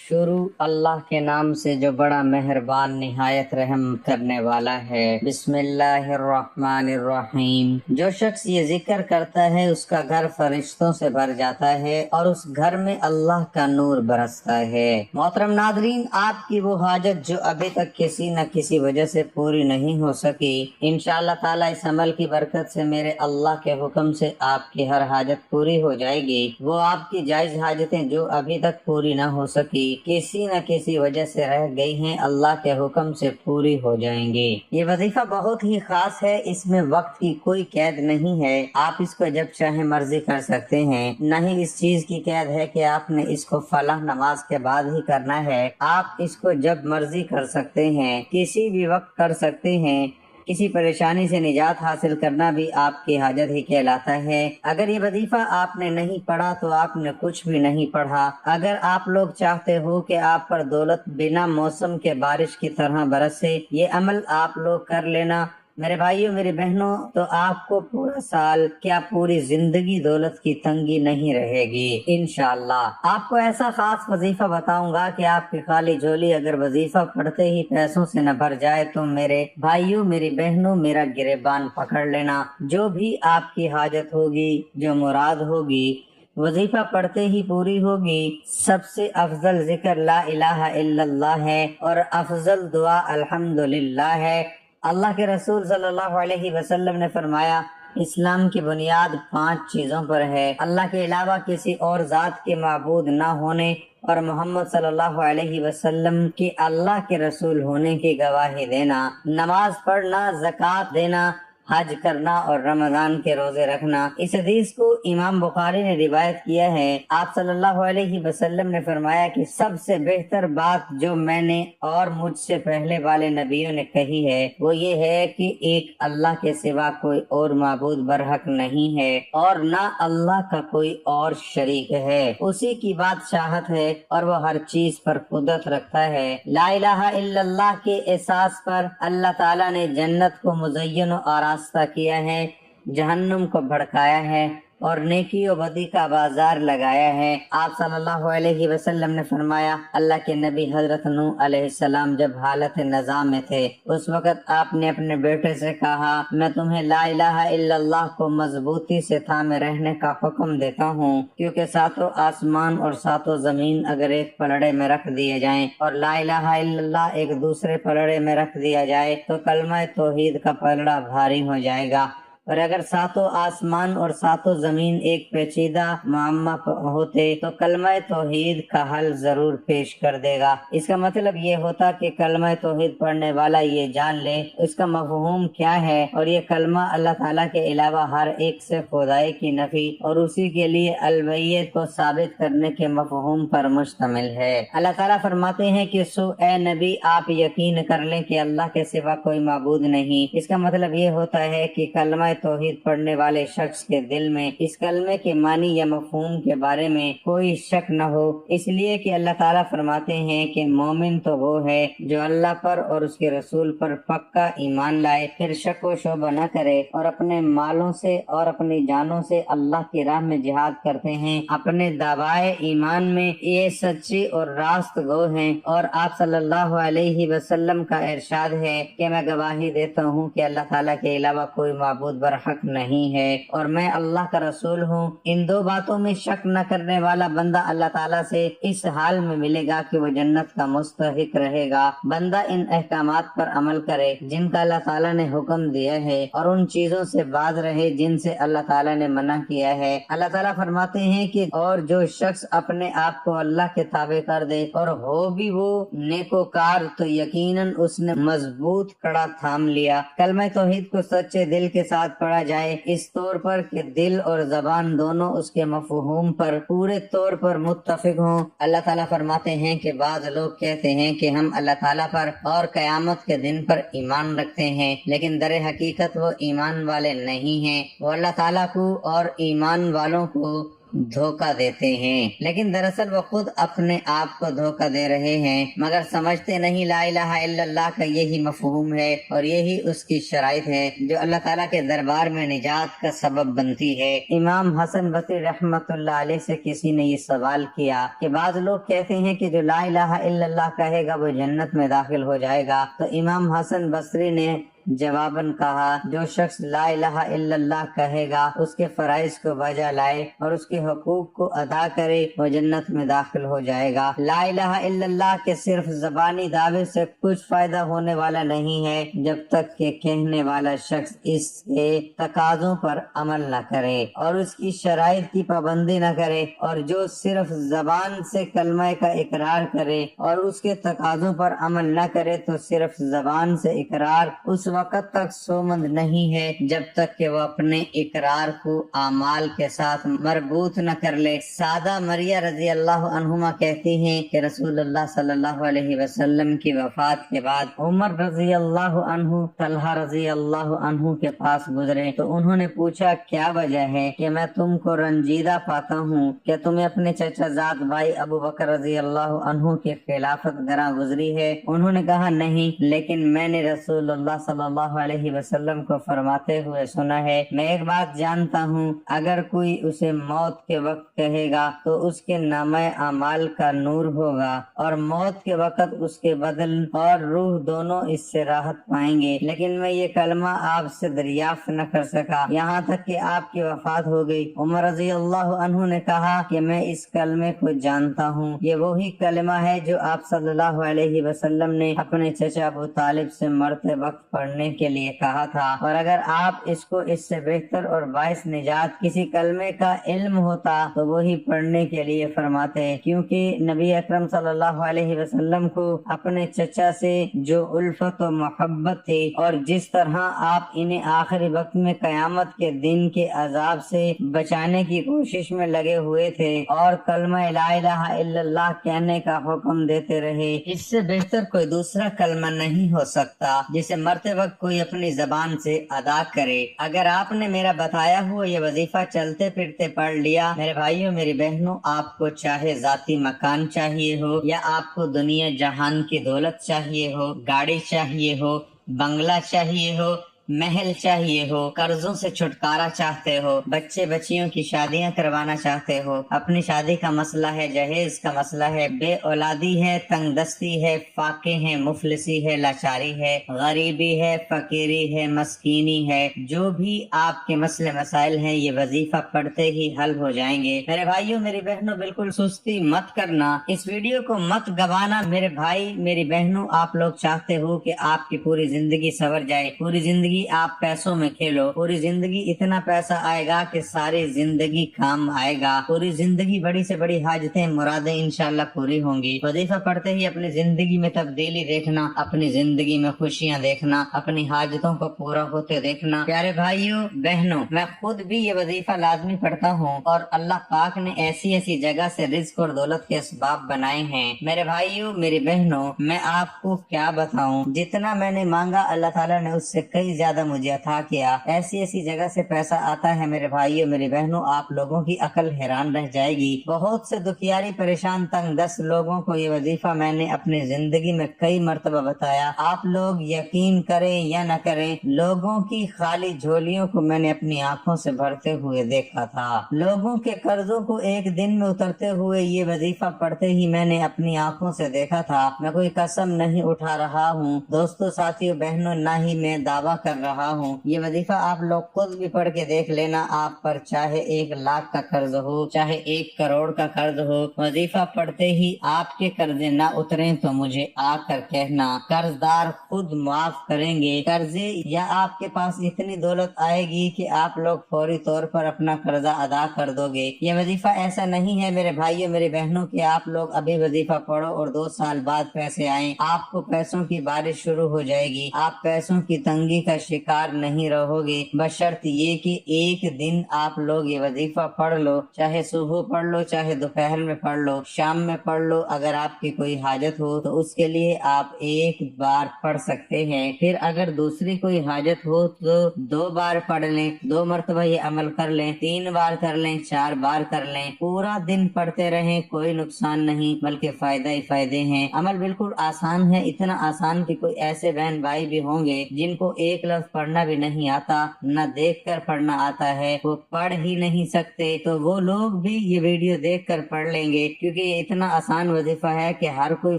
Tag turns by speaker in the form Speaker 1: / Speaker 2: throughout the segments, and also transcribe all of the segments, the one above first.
Speaker 1: شروع اللہ کے نام سے جو بڑا مہربان نہایت رحم کرنے والا ہے۔ بسم اللہ الرحمن الرحیم۔ جو شخص یہ ذکر کرتا ہے اس کا گھر فرشتوں سے بھر جاتا ہے اور اس گھر میں اللہ کا نور برستا ہے۔ محترم ناظرین، آپ کی وہ حاجت جو ابھی تک کسی نہ کسی وجہ سے پوری نہیں ہو سکی، انشاءاللہ تعالی اس عمل کی برکت سے میرے اللہ کے حکم سے آپ کی ہر حاجت پوری ہو جائے گی۔ وہ آپ کی جائز حاجتیں جو ابھی تک پوری نہ ہو سکی، کسی نہ کسی وجہ سے رہ گئی ہیں، اللہ کے حکم سے پوری ہو جائیں گی۔ یہ وظیفہ بہت ہی خاص ہے، اس میں وقت کی کوئی قید نہیں ہے، آپ اس کو جب چاہیں مرضی کر سکتے ہیں۔ نہ ہی اس چیز کی قید ہے کہ آپ نے اس کو فلاں نماز کے بعد ہی کرنا ہے، آپ اس کو جب مرضی کر سکتے ہیں، کسی بھی وقت کر سکتے ہیں۔ کسی پریشانی سے نجات حاصل کرنا بھی آپ کی حاجت ہی کہلاتا ہے۔ اگر یہ وظیفہ آپ نے نہیں پڑھا تو آپ نے کچھ بھی نہیں پڑھا۔ اگر آپ لوگ چاہتے ہو کہ آپ پر دولت بنا موسم کے بارش کی طرح برسے، یہ عمل آپ لوگ کر لینا میرے بھائیوں میری بہنوں، تو آپ کو پورا سال کیا پوری زندگی دولت کی تنگی نہیں رہے گی انشاءاللہ۔ آپ کو ایسا خاص وظیفہ بتاؤں گا کہ آپ کی خالی جھولی اگر وظیفہ پڑھتے ہی پیسوں سے نہ بھر جائے تو میرے بھائیوں میری بہنوں میرا گریبان پکڑ لینا، جو بھی آپ کی حاجت ہوگی، جو مراد ہوگی، وظیفہ پڑھتے ہی پوری ہوگی۔ سب سے افضل ذکر لا الہ الا اللہ ہے اور افضل دعا الحمدللہ ہے۔ اللہ کے رسول صلی اللہ علیہ وسلم نے فرمایا، اسلام کی بنیاد 5 چیزوں پر ہے: اللہ کے علاوہ کسی اور ذات کے معبود نہ ہونے اور محمد صلی اللہ علیہ وسلم کے اللہ کے رسول ہونے کی گواہی دینا، نماز پڑھنا، زکوٰۃ دینا، حج کرنا اور رمضان کے روزے رکھنا۔ اس حدیث کو امام بخاری نے روایت کیا ہے۔ آپ صلی اللہ علیہ وسلم نے فرمایا کہ سب سے بہتر بات جو میں نے اور مجھ سے پہلے والے نبیوں نے کہی ہے وہ یہ ہے کہ ایک اللہ کے سوا کوئی اور معبود برحق نہیں ہے اور نہ اللہ کا کوئی اور شریک ہے، اسی کی بادشاہت ہے اور وہ ہر چیز پر قدرت رکھتا ہے۔ لا الہ الا اللہ کے احساس پر اللہ تعالیٰ نے جنت کو مزین و آراستہ کیا ہے، جہنم کو بھڑکایا ہے اور نیکی و بدی کا بازار لگایا ہے۔ آپ صلی اللہ علیہ وسلم نے فرمایا، اللہ کے نبی حضرت نوح علیہ السلام جب حالت نزاع میں تھے، اس وقت آپ نے اپنے بیٹے سے کہا، میں تمہیں لا الہ الا اللہ کو مضبوطی سے تھامے رہنے کا حکم دیتا ہوں، کیونکہ 7 آسمان اور 7 زمین اگر ایک پلڑے میں رکھ دیے جائیں اور لا الہ الا اللہ ایک دوسرے پلڑے میں رکھ دیا جائے تو کلمہ توحید کا پلڑا بھاری ہو جائے گا، اور اگر 7 آسمان اور 7 زمین ایک پیچیدہ معمہ ہوتے تو کلمہ توحید کا حل ضرور پیش کر دے گا۔ اس کا مطلب یہ ہوتا کہ کلمہ توحید پڑھنے والا یہ جان لے اس کا مفہوم کیا ہے، اور یہ کلمہ اللہ تعالیٰ کے علاوہ ہر ایک سے خدائی کی نفی اور اسی کے لیے الوہیت کو ثابت کرنے کے مفہوم پر مشتمل ہے۔ اللہ تعالیٰ فرماتے ہیں کہ اے نبی آپ یقین کر لیں کہ اللہ کے سوا کوئی معبود نہیں۔ اس کا مطلب یہ ہوتا ہے کہ کلمہ توحید پڑھنے والے شخص کے دل میں اس کلمے کے معنی یا مفہوم کے بارے میں کوئی شک نہ ہو، اس لیے کہ اللہ تعالیٰ فرماتے ہیں کہ مومن تو وہ ہے جو اللہ پر اور اس کے رسول پر پکا ایمان لائے، پھر شک و شبہ نہ کرے اور اپنے مالوں سے اور اپنی جانوں سے اللہ کی راہ میں جہاد کرتے ہیں، اپنے دعوائے ایمان میں یہ سچے اور راست گو ہیں۔ اور آپ صلی اللہ علیہ وسلم کا ارشاد ہے کہ میں گواہی دیتا ہوں کہ اللہ تعالیٰ کے علاوہ کوئی معبود برحق نہیں ہے اور میں اللہ کا رسول ہوں۔ ان 2 باتوں میں شک نہ کرنے والا بندہ اللہ تعالیٰ سے اس حال میں ملے گا کہ وہ جنت کا مستحق رہے گا۔ بندہ ان احکامات پر عمل کرے جن کا اللہ تعالیٰ نے حکم دیا ہے اور ان چیزوں سے باز رہے جن سے اللہ تعالیٰ نے منع کیا ہے۔ اللہ تعالیٰ فرماتے ہیں کہ اور جو شخص اپنے آپ کو اللہ کے تابع کر دے اور ہو بھی وہ نیکوکار تو یقیناً اس نے مضبوط کڑا تھام لیا۔ کلمہ توحید کو سچے دل کے ساتھ پڑھا جائے اس طور پر کہ دل اور زبان دونوں اس کے مفہوم پر پورے طور پر متفق ہوں۔ اللہ تعالیٰ فرماتے ہیں کہ بعض لوگ کہتے ہیں کہ ہم اللہ تعالیٰ پر اور قیامت کے دن پر ایمان رکھتے ہیں، لیکن در حقیقت وہ ایمان والے نہیں ہیں۔ وہ اللہ تعالیٰ کو اور ایمان والوں کو دھوکہ دیتے ہیں، لیکن دراصل وہ خود اپنے آپ کو دھوکہ دے رہے ہیں، مگر سمجھتے نہیں لا الہ الا اللہ کا یہی مفہوم ہے اور یہی اس کی شرائط ہے جو اللہ تعالیٰ کے دربار میں نجات کا سبب بنتی ہے۔ امام حسن بصری رحمت اللہ علیہ سے کسی نے یہ سوال کیا کہ بعض لوگ کہتے ہیں کہ جو لا الہ الا اللہ کہے گا وہ جنت میں داخل ہو جائے گا، تو امام حسن بصری نے جواباً کہا جو شخص لا الہ الا اللہ کہے گا اس کے فرائض کو بجا لائے اور اس کے حقوق کو ادا کرے وہ جنت میں داخل ہو جائے گا۔ لا الہ الا اللہ کے صرف زبانی دعوے سے کچھ فائدہ ہونے والا نہیں ہے جب تک کہ کہنے والا شخص اس کے تقاضوں پر عمل نہ کرے اور اس کی شرائط کی پابندی نہ کرے، اور جو صرف زبان سے کلمہ کا اقرار کرے اور اس کے تقاضوں پر عمل نہ کرے تو صرف زبان سے اقرار اس وقت تک سومند نہیں ہے جب تک کہ وہ اپنے اقرار کو اعمال کے ساتھ مربوط نہ کر لے۔ سادہ مریہ رضی اللہ عنہما کہتی ہیں کہ رسول اللہ صلی اللہ علیہ وسلم کی وفات کے بعد عمر رضی اللہ عنہ طلحہ رضی اللہ عنہ کے پاس گزرے تو انہوں نے پوچھا کیا وجہ ہے کہ میں تم کو رنجیدہ پاتا ہوں، کہ تمہیں اپنے چچا زاد بھائی ابو بکر رضی اللہ عنہ کی خلافت گراں گزری ہے؟ انہوں نے کہا نہیں، لیکن میں نے رسول اللہ صلی اللہ علیہ وسلم کو فرماتے ہوئے سنا ہے، میں ایک بات جانتا ہوں، اگر کوئی اسے موت کے وقت کہے گا تو اس کے نامہ اعمال کا نور ہوگا اور موت کے وقت اس کے بدن اور روح دونوں اس سے راحت پائیں گے، لیکن میں یہ کلمہ آپ سے دریافت نہ کر سکا یہاں تک کہ آپ کی وفات ہو گئی۔ عمر رضی اللہ عنہ نے کہا کہ میں اس کلمے کو جانتا ہوں، یہ وہی کلمہ ہے جو آپ صلی اللہ علیہ وسلم نے اپنے چچا ابو طالب سے مرتے وقت پڑھنے کے لیے کہا تھا، اور اگر آپ اس کو اس سے بہتر اور باعث نجات کسی کلمے کا علم ہوتا تو وہی پڑھنے کے لیے فرماتے، کیونکہ نبی اکرم صلی اللہ علیہ وسلم کو اپنے چچا سے جو الفت و محبت تھی اور جس طرح آپ انہیں آخری وقت میں قیامت کے دن کے عذاب سے بچانے کی کوشش میں لگے ہوئے تھے اور کلمہ لا الہ الا اللہ کہنے کا حکم دیتے رہے، اس سے بہتر کوئی دوسرا کلمہ نہیں ہو سکتا جسے مرتے وقت کوئی اپنی زبان سے ادا کرے۔ اگر آپ نے میرا بتایا ہوا یہ وظیفہ چلتے پھرتے پڑھ لیا، میرے بھائیوں میری بہنوں، آپ کو چاہے ذاتی مکان چاہیے ہو یا آپ کو دنیا جہان کی دولت چاہیے ہو، گاڑی چاہیے ہو، بنگلہ چاہیے ہو، محل چاہیے ہو، قرضوں سے چھٹکارا چاہتے ہو، بچے بچیوں کی شادیاں کروانا چاہتے ہو، اپنی شادی کا مسئلہ ہے، جہیز کا مسئلہ ہے، بے اولادی ہے، تنگ دستی ہے، فاقے ہیں، مفلسی ہے، لاچاری ہے، غریبی ہے، فقیری ہے، مسکینی ہے، جو بھی آپ کے مسئلے مسائل ہیں یہ وظیفہ پڑھتے ہی حل ہو جائیں گے۔ میرے بھائیوں میری بہنوں بالکل سستی مت کرنا، اس ویڈیو کو مت گوانا۔ میرے بھائی میری بہنوں، آپ لوگ چاہتے ہو کہ آپ کی پوری زندگی سنور جائے، پوری زندگی آپ پیسوں میں کھیلو، پوری زندگی اتنا پیسہ آئے گا کہ ساری زندگی کام آئے گا، پوری زندگی بڑی سے بڑی حاجتیں مرادیں انشاءاللہ پوری ہوں گی۔ وظیفہ پڑھتے ہی اپنی زندگی میں تبدیلی دیکھنا، اپنی زندگی میں خوشیاں دیکھنا، اپنی حاجتوں کو پورا ہوتے دیکھنا۔ پیارے بھائیوں بہنوں، میں خود بھی یہ وظیفہ لازمی پڑھتا ہوں اور اللہ پاک نے ایسی ایسی جگہ سے رزق اور دولت کے اسباب بنائے ہیں۔ میرے بھائیوں میری بہنوں، میں آپ کو کیا بتاؤں، جتنا میں نے مانگا اللہ تعالیٰ نے اس سے کئی زیادہ مجھے عطا کیا۔ ایسی ایسی جگہ سے پیسہ آتا ہے میرے بھائیوں میری بہنوں، آپ لوگوں کی عقل حیران رہ جائے گی۔ بہت سے دکھیاری پریشان تنگ دست لوگوں کو یہ وظیفہ میں نے اپنی زندگی میں کئی مرتبہ بتایا۔ آپ لوگ یقین کریں یا نہ کریں، لوگوں کی خالی جھولیوں کو میں نے اپنی آنکھوں سے بھرتے ہوئے دیکھا تھا، لوگوں کے قرضوں کو ایک دن میں اترتے ہوئے یہ وظیفہ پڑھتے ہی میں نے اپنی آنکھوں سے دیکھا تھا۔ میں کوئی قسم نہیں اٹھا رہا ہوں دوستوں، ساتھیوں، بہنوں، نہ ہی میں دعویٰ کر رہا ہوں۔ یہ وظیفہ آپ لوگ خود بھی پڑھ کے دیکھ لینا، آپ پر چاہے 1 لاکھ کا قرض ہو، چاہے 1 کروڑ کا قرض ہو، وظیفہ پڑھتے ہی آپ کے قرضے نہ اتریں تو مجھے آ کر کہنا، قرضدار خود معاف کریں گے قرضے، یا آپ کے پاس اتنی دولت آئے گی کہ آپ لوگ فوری طور پر اپنا قرضہ ادا کر دو گے۔ یہ وظیفہ ایسا نہیں ہے میرے بھائیوں میری بہنوں کہ آپ لوگ ابھی وظیفہ پڑھو اور 2 سال بعد پیسے آئیں، آپ کو پیسوں کی بارش شروع ہو جائے گی، آپ پیسوں کی تنگی کا شکار نہیں رہو گے، بشرط یہ کہ ایک دن آپ لوگ یہ وظیفہ پڑھ لو، چاہے صبح پڑھ لو، چاہے دوپہر میں پڑھ لو، شام میں پڑھ لو، اگر آپ کی کوئی حاجت ہو تو اس کے لیے آپ ایک بار پڑھ سکتے ہیں، پھر اگر دوسری کوئی حاجت ہو تو 2 بار پڑھ لیں، 2 مرتبہ یہ عمل کر لیں، 3 بار کر لیں، 4 بار کر لیں، پورا دن پڑھتے رہیں، کوئی نقصان نہیں بلکہ فائدہ ہی فائدے ہیں۔ عمل بالکل آسان ہے، اتنا آسان کہ کوئی ایسے بہن بھائی بھی ہوں گے جن کو ایک لفظ پڑھنا بھی نہیں آتا، نہ دیکھ کر پڑھنا آتا ہے، وہ پڑھ ہی نہیں سکتے، تو وہ لوگ بھی یہ ویڈیو دیکھ کر پڑھ لیں گے، کیونکہ یہ اتنا آسان وظیفہ ہے کہ ہر کوئی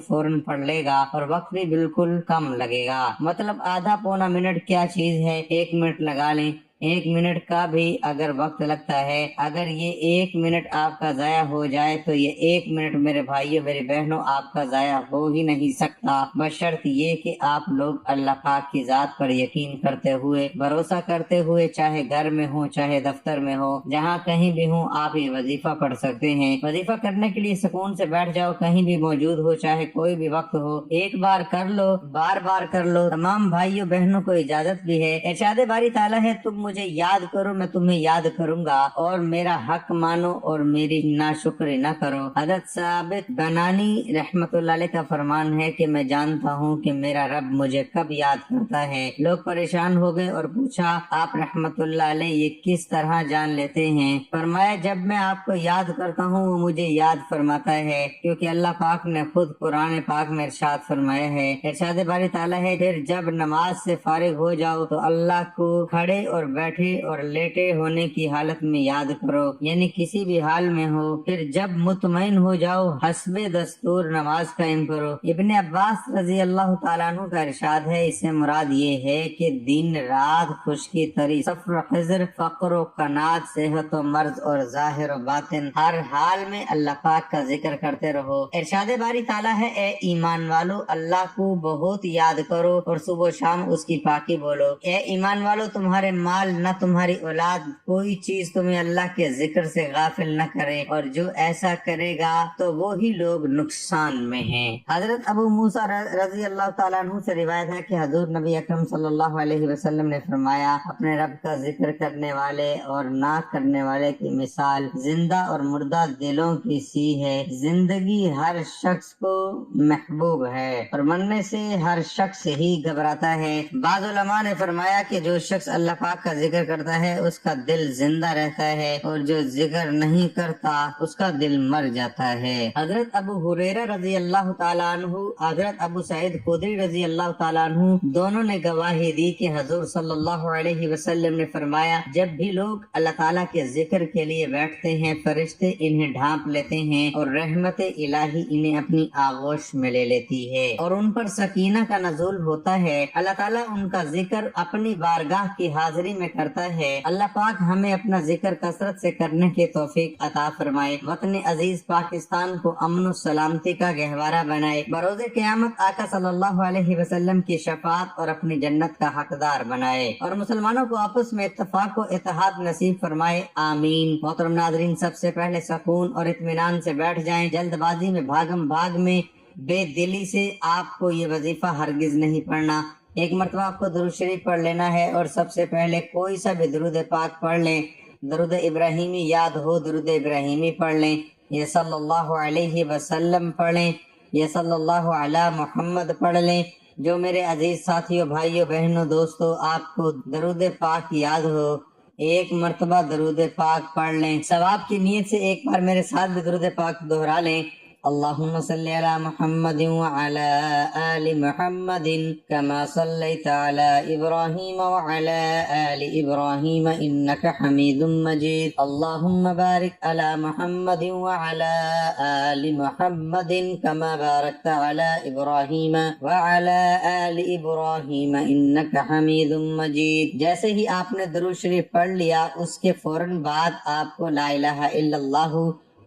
Speaker 1: فوراً پڑھ لے گا اور وقت بھی بالکل کم لگے گا، مطلب آدھا پونا منٹ کیا چیز ہے، 1 منٹ لگا لیں، 1 منٹ کا بھی اگر وقت لگتا ہے، اگر یہ 1 منٹ آپ کا ضائع ہو جائے تو یہ 1 منٹ میرے بھائیوں میری بہنوں آپ کا ضائع ہو ہی نہیں سکتا، بشرط یہ کہ آپ لوگ اللہ پاک کی ذات پر یقین کرتے ہوئے، بھروسہ کرتے ہوئے، چاہے گھر میں ہو چاہے دفتر میں ہو، جہاں کہیں بھی ہوں آپ یہ وظیفہ پڑھ سکتے ہیں۔ وظیفہ کرنے کے لیے سکون سے بیٹھ جاؤ، کہیں بھی موجود ہو، چاہے کوئی بھی وقت ہو، ایک بار کر لو، بار بار کر لو۔ تمام بھائیوں بہنوں کو اجازت بھی ہے، ارشاد باری تعالیٰ ہے تم مجھے یاد کرو میں تمہیں یاد کروں گا، اور میرا حق مانو اور میری ناشکری نہ کرو۔ حضرت ثابت بنانی رحمت اللہ علیہ کا فرمان ہے کہ میں جانتا ہوں کہ میرا رب مجھے کب یاد کرتا ہے۔ لوگ پریشان ہو گئے اور پوچھا آپ رحمت اللہ علیہ یہ کس طرح جان لیتے ہیں؟ فرمایا جب میں آپ کو یاد کرتا ہوں وہ مجھے یاد فرماتا ہے، کیونکہ اللہ پاک نے خود قرآن پاک میں ارشاد فرمایا ہے، ارشاد باری تعالیٰ ہے پھر جب نماز سے فارغ ہو جاؤ تو اللہ کو کھڑے اور بیٹھے اور لیٹے ہونے کی حالت میں یاد کرو، یعنی کسی بھی حال میں ہو، پھر جب مطمئن ہو جاؤ حسب دستور نماز قائم کرو۔ ابن عباس رضی اللہ تعالیٰ عنہ کا ارشاد ہے اس سے مراد یہ ہے کہ دن رات خشکی تری، صفر و خضر، فقر و قناعت، صحت و مرض اور ظاہر و باطن، ہر حال میں اللہ پاک کا ذکر کرتے رہو۔ ارشاد باری تعالیٰ ہے اے ایمان والو اللہ کو بہت یاد کرو اور صبح و شام اس کی پاکی بولو۔ اے ایمان والو تمہارے مال نہ تمہاری اولاد کوئی چیز تمہیں اللہ کے ذکر سے غافل نہ کرے، اور جو ایسا کرے گا تو وہی لوگ نقصان میں ہیں۔ حضرت ابو موسیٰ رضی اللہ تعالیٰ عنہ سے روایت ہے کہ حضور نبی اکرم صلی اللہ علیہ وسلم نے فرمایا اپنے رب کا ذکر کرنے والے اور نہ کرنے والے کی مثال زندہ اور مردہ دلوں کی سی ہے، زندگی ہر شخص کو محبوب ہے اور مرنے سے ہر شخص ہی گھبراتا ہے۔ بعض علماء نے فرمایا کہ جو شخص اللہ پاک کا ذکر کرتا ہے اس کا دل زندہ رہتا ہے اور جو ذکر نہیں کرتا اس کا دل مر جاتا ہے۔ حضرت ابو ہریرہ رضی اللہ تعالیٰ عنہ، حضرت ابو سعید خدری رضی اللہ تعالیٰ عنہ دونوں نے گواہی دی کہ حضور صلی اللہ علیہ وسلم نے فرمایا جب بھی لوگ اللہ تعالیٰ کے ذکر کے لیے بیٹھتے ہیں فرشتے انہیں ڈھانپ لیتے ہیں اور رحمت الہی انہیں اپنی آغوش میں لے لیتی ہے اور ان پر سکینہ کا نزول ہوتا ہے۔ اللہ تعالیٰ ان کا ذکر اپنی بارگاہ کی حاضری میں کرتا ہے۔ اللہ پاک ہمیں اپنا ذکر کثرت سے کرنے کی توفیق عطا فرمائے، وطن عزیز پاکستان کو امن و سلامتی کا گہوارہ بنائے، بروز قیامت آقا صلی اللہ علیہ وسلم کی شفاعت اور اپنی جنت کا حقدار بنائے، اور مسلمانوں کو آپس میں اتفاق و اتحاد نصیب فرمائے، آمین۔ محترم ناظرین سب سے پہلے سکون اور اطمینان سے بیٹھ جائیں، جلد بازی میں بھاگم بھاگ میں بے دلی سے آپ کو یہ وظیفہ ہرگز نہیں پڑھنا۔ ایک مرتبہ آپ کو درود شریف پڑھ لینا ہے اور سب سے پہلے کوئی سا بھی درود پاک پڑھ لیں، درود ابراہیمی یاد ہو درود ابراہیمی پڑھ لیں، یہ صلی اللہ علیہ وسلم پڑھ لیں، یہ صلی اللہ علی محمد پڑھ لیں۔ جو میرے عزیز ساتھیوں بھائیوں بہنوں دوستوں آپ کو درود پاک یاد ہو ایک مرتبہ درود پاک پڑھ لیں، ثواب کی نیت سے ایک بار میرے ساتھ بھی درود پاک دہرا لیں۔ اللهم صل على محمد وعلى آل محمد كما صليت على إبراهيم وعلى آل إبراهيم إنك حميد مجيد اللهم بارك على محمد وعلى آل محمد كما باركت على إبراهيم وعلى آل إبراهيم إنك حميد مجيد۔ جیسے ہی آپ نے درود شریف پڑھ لیا اس کے فوراً بعد آپ کو لا الہ الا اللہ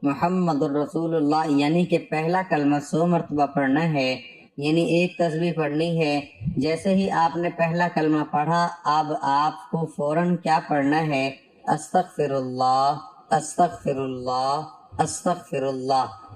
Speaker 1: محمد الرسول اللہ یعنی کہ پہلا کلمہ 100 مرتبہ پڑھنا ہے، یعنی ایک تسبیح پڑھنی ہے۔ جیسے ہی آپ نے پہلا کلمہ پڑھا اب آپ کو فوراً کیا پڑھنا ہے؟ استغفر اللہ استغفر اللہ استغفر اللہ،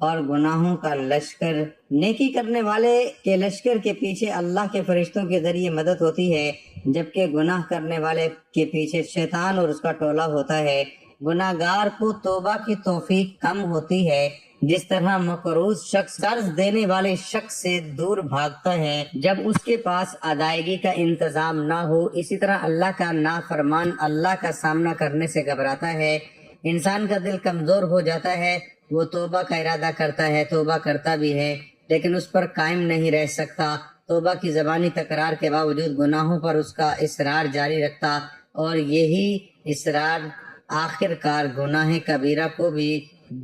Speaker 1: اور گناہوں کا لشکر، نیکی کرنے والے کے لشکر کے پیچھے اللہ کے فرشتوں کے ذریعے مدد ہوتی ہے، جبکہ گناہ کرنے والے کے پیچھے شیطان اور اس کا ٹولہ ہوتا ہے۔ گناہ گار کو توبہ کی توفیق کم ہوتی ہے، جس طرح مقروض شخص قرض دینے والے شخص سے دور بھاگتا ہے جب اس کے پاس ادائیگی کا انتظام نہ ہو، اسی طرح اللہ کا نافرمان اللہ کا سامنا کرنے سے گھبراتا ہے۔ انسان کا دل کمزور ہو جاتا ہے، وہ توبہ کا ارادہ کرتا ہے، توبہ کرتا بھی ہے، لیکن اس پر قائم نہیں رہ سکتا۔ توبہ کی زبانی تکرار کے باوجود گناہوں پر اس کا اصرار جاری رکھتا، اور یہی اصرار آخر کار گناہ کبیرہ کو بھی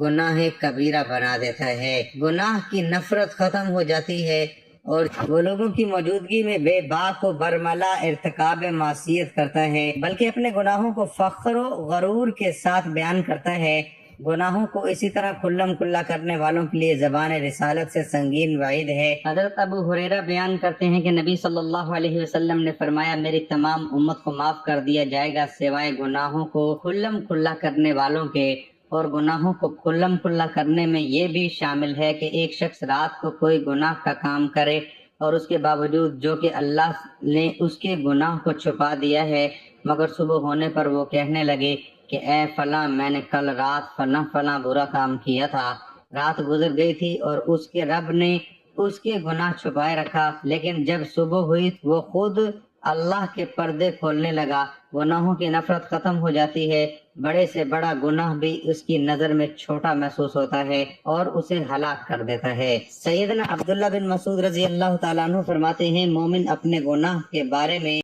Speaker 1: گناہ کبیرہ بنا دیتا ہے۔ گناہ کی نفرت ختم ہو جاتی ہے اور وہ لوگوں کی موجودگی میں بے باک و برملا ارتکاب معصیت کرتا ہے، بلکہ اپنے گناہوں کو فخر و غرور کے ساتھ بیان کرتا ہے۔ گناہوں کو اسی طرح کھلم کھلا کرنے والوں کے لیے زبان رسالت سے سنگین وعید ہے۔ حضرت ابو ہریرہ بیان کرتے ہیں کہ نبی صلی اللہ علیہ وسلم نے فرمایا، میری تمام امت کو معاف کر دیا جائے گا سوائے گناہوں کو کھلم کھلا کرنے والوں کے، اور گناہوں کو کھلم کھلا کرنے میں یہ بھی شامل ہے کہ ایک شخص رات کو کوئی گناہ کا کام کرے اور اس کے باوجود جو کہ اللہ نے اس کے گناہ کو چھپا دیا ہے، مگر صبح ہونے پر وہ کہنے لگے کہ اے فلاں، میں نے کل رات فلاں برا کام کیا تھا، رات گزر گئی تھی اور اس کے رب نے اس کے گناہ چھپائے رکھا، لیکن جب صبح ہوئی وہ خود اللہ کے پردے کھولنے لگا۔ گناہوں کی نفرت ختم ہو جاتی ہے، بڑے سے بڑا گناہ بھی اس کی نظر میں چھوٹا محسوس ہوتا ہے اور اسے ہلاک کر دیتا ہے۔ سیدنا عبداللہ بن مسعود رضی اللہ تعالیٰ عنہ فرماتے ہیں، مومن اپنے گناہ کے بارے میں